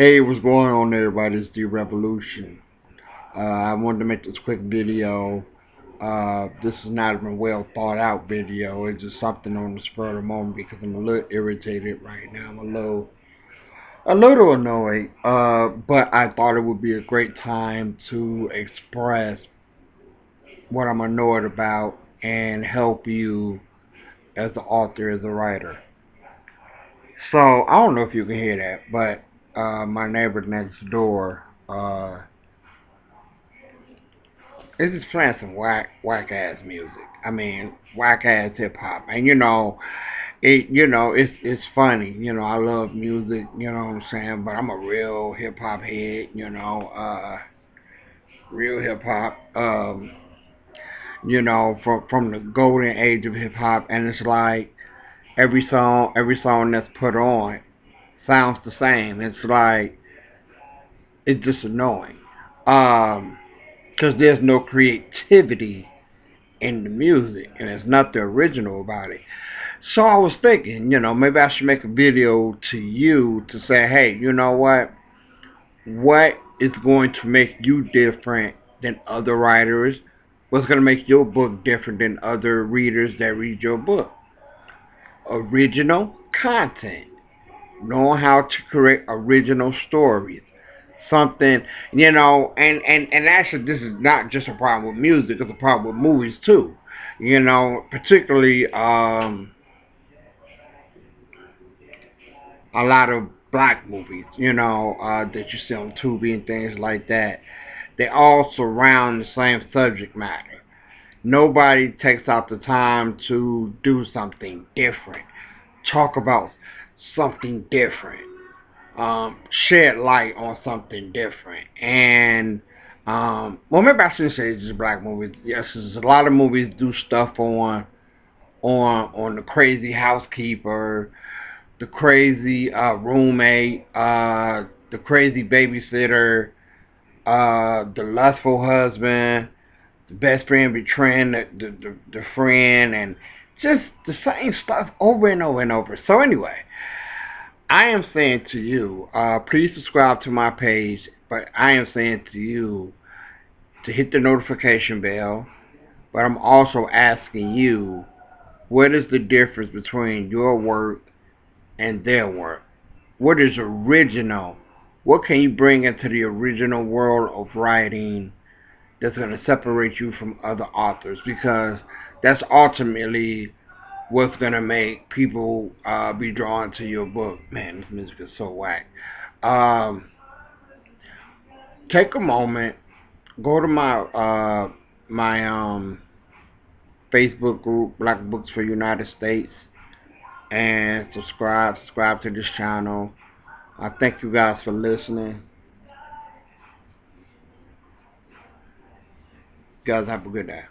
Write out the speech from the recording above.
Hey, what's going on, everybody? It's the Revolution. I wanted to make this quick video. This is not a well thought out video. It's just something on the spur of the moment because I'm a little irritated right now. I'm a little annoyed. But I thought it would be a great time to express what I'm annoyed about and help you as the author, as a writer. So I don't know if you can hear that, but my neighbor next door. It's just playing some whack ass music. I mean, whack ass hip hop, and it's funny. I love music. You know what I'm saying? But I'm a real hip hop head. Real hip hop. From the golden age of hip hop, and it's like every song that's put on sounds the same. It's like it's just annoying. Because there's no creativity in the music, and there's nothing original about it. So I was thinking, maybe I should make a video to you to say, hey, you know what? What is going to make you different than other writers? What's going to make your book different than other readers that read your book? Original content. Knowing how to create original stories. Something, and actually this is not just a problem with music, it's a problem with movies too. Particularly a lot of black movies, that you see on Tubi and things like that. They all surround the same subject matter. Nobody takes out the time to do something different, talk about something different, shed light on something different. And well, maybe I shouldn't say it's just black movies. Yes, there's a lot of movies do stuff on the crazy housekeeper, the crazy roommate, the crazy babysitter, the lustful husband, the best friend betraying the friend, and just the same stuff over and over and over. So anyway, I am saying to you, please subscribe to my page, but I am saying to you to hit the notification bell. But I'm also asking you, what is the difference between your work and their work? What is original? What can you bring into the original world of writing that's going to separate you from other authors? Because that's ultimately what's going to make people be drawn to your book. Man, this music is so whack. Um, Take a moment, go to my Facebook group, Black Books for United States, and subscribe to this channel. I thank you guys for listening. You guys have a good day.